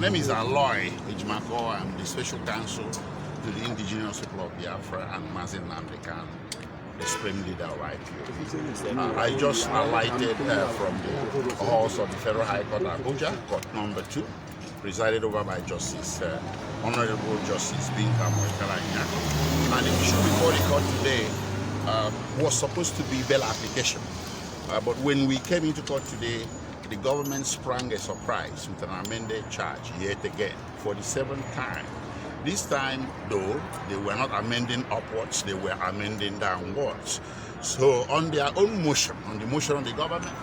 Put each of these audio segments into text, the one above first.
name is Ejimakor. I'm the special counsel to the indigenous people of Biafra and Mazi Nnamdi Kanu, the supreme leader right here. I just alighted from the halls of the Federal High Court Abuja, Court number 2, presided over by Justice, Honorable Justice Binta Moikala. And the issue before the court today was supposed to be bail application. But when we came into court today, the government sprung a surprise with an amended charge yet again for the 7th time. This time, though, they were not amending upwards, they were amending downwards. So on their own motion, on the motion of the government,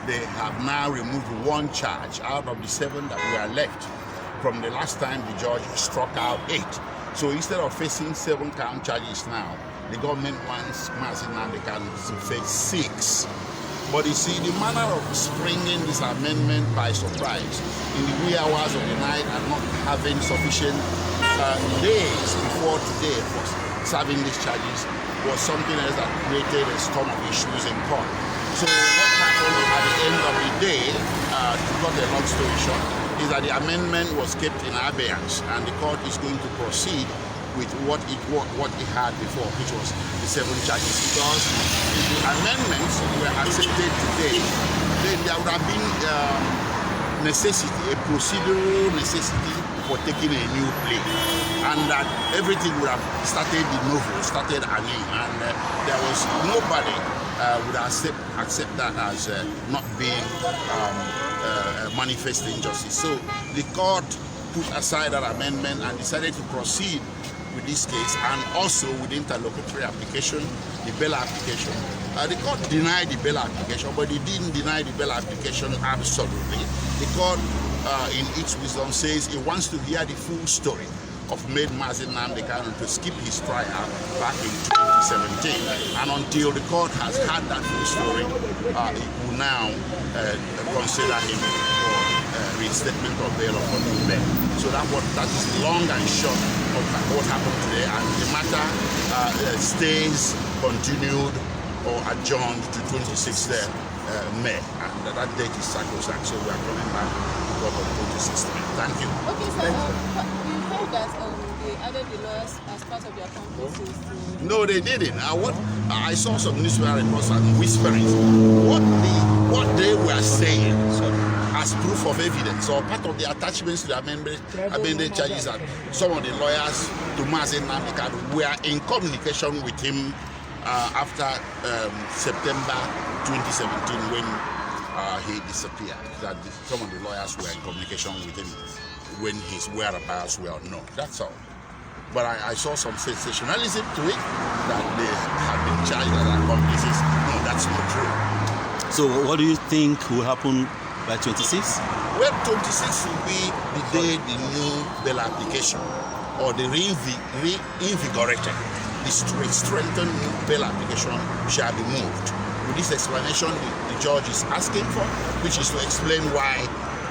they have now removed 1 charge out of the 7 that were left. From the last time the judge struck out 8. So instead of facing 7 count charges now, the government wants Mazi Nnamdi Kanu to face 6. But you see, the manner of springing this amendment by surprise in the wee hours of the night and not having sufficient days before today for serving these charges was something else that created a storm of issues in court. So what happened at the end of the day, to cut a long story short, is that the amendment was kept in abeyance and the court is going to proceed with what it had before, which was the 7 charges. Because if the amendments were accepted today, then there would have been necessity, a procedural necessity for taking a new plea, and that everything would have started de novo, started anew, and there was nobody would accept that as not being manifest injustice. So the court put aside that amendment and decided to proceed with this case, and also with the interlocutory application, the bail application. The court denied the bail application, but it didn't deny the bail application absolutely. The court, in its wisdom, says it wants to hear the full story of Mazi Nnamdi Kanu to skip his trial back in 2017. And until the court has had that full story, it will now consider him for reinstatement of bail or new bail. So that is long and short of what happened today, and the matter stays continued or adjourned to 26th May, and that date is sacrosanct. So we are coming back to court on 26th May. Thank you. Okay, so you heard that they added the lawyers as part of their accomplices to... No, they didn't. I saw some newspaper reports and whisperings. What they were saying as proof of evidence or part of the attachments to the amended charges that some of the lawyers to Mazi Nnamdi Kanu were in communication with him after September 2017 when he disappeared. That some of the lawyers were in communication with him when his whereabouts were unknown. That's all. But I saw some sensationalism to it that they have been charged as accomplices. No, that's not true. So what do you think will happen by 26? Well, 26 will be the day the new bail application or the reinvigorated, the strengthened new bail application shall be moved. With this explanation the judge is asking for, which is to explain why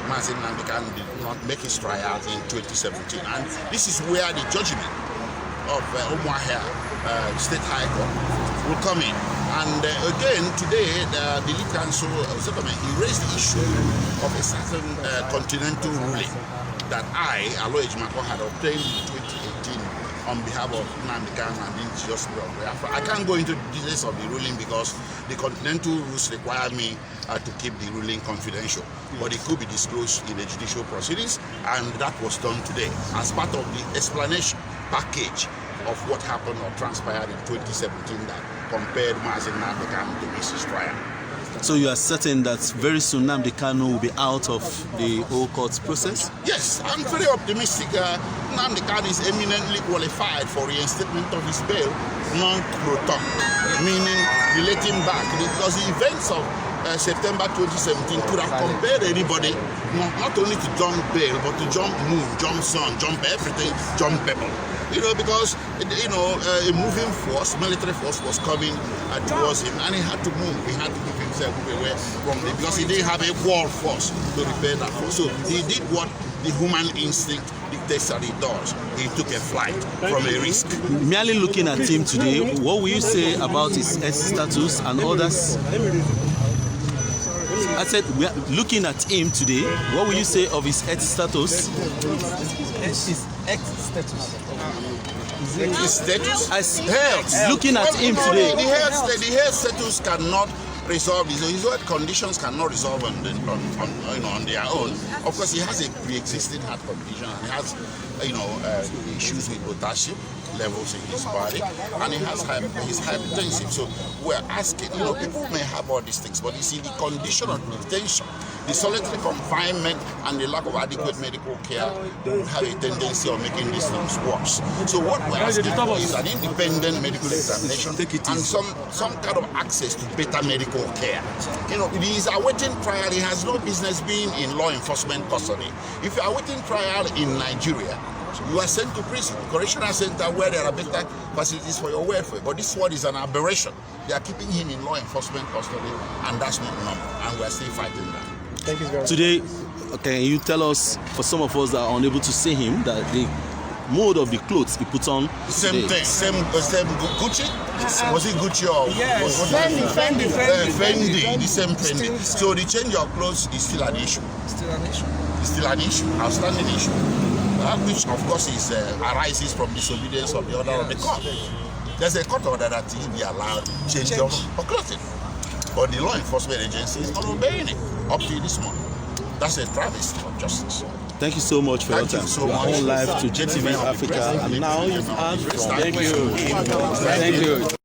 Mazi Nnamdi Kanu did not make his trial in 2017. And this is where the judgment of Umuahia State High Court will come in. And again, today, the lead counsel of Settlement, he raised the issue of a certain continental ruling that Ejimakor, had obtained in 2018 on behalf of Nnamdi Kanu and the indigenous people of Biafra. I can't go into the details of the ruling because the continental rules require me to keep the ruling confidential. But it could be disclosed in the judicial proceedings, and that was done today as part of the explanation package of what happened or transpired in 2017 that compared Mazi Nnamdi Kanu to his trial. So you are certain that very soon Nnamdi Kanu will be out of the whole court process? Yes, I'm very optimistic. Nnamdi Kanu is eminently qualified for reinstatement of his bail non-pro-tunk, meaning we let him back, because the events of September 2017 could have compelled anybody not only to jump bail, but to jump moon, jump sun, jump everything, jump people. Because a moving force, military force, was coming towards him, and he had to move. He had to move himself away from them because he didn't have a equal force to repel that force. So he did what the human instinct dictates that he does. He took a flight from a risk. Merely looking at him today, what will you say about his status and others? I said we are looking at him today. What will you say of his health status? His ex-status. His status? As Health. looking at him today. The health status cannot resolve his health conditions cannot resolve on their own. Of course, he has a pre-existing heart condition and he has issues with potassium levels in his body, and he has he's hypertensive. So we're asking, people may have all these things, but you see the condition of detention, the solitary confinement, and the lack of adequate medical care will have a tendency of making these things worse. So what we're asking for is an independent medical examination and some kind of access to better medical care. He is awaiting trial. He has no business being in law enforcement custody. If you are awaiting trial in Nigeria, you are sent to prison, correctional center, where there are better facilities for your welfare. But this one is an aberration. They are keeping him in law enforcement custody, and that's not normal. And we are still fighting that. Thank you very much. Today, can you tell us, for some of us that are unable to see him, that the mode of the clothes he put on Same today. thing, same Gucci? Was it Gucci or Yes. Fendi, the same Fendi. So the change of clothes is still an issue. Still an issue. It's still an issue, outstanding issue. Which of course arises from disobedience of the order of the court. There's a court order that he be allowed change of clothing, but the law enforcement agency is not obeying it up to this morning. That's a travesty of justice. Thank you so much for Thank your you time. so You are much. on live to GTV Africa, and now you've heard from. Thank you. Thank you.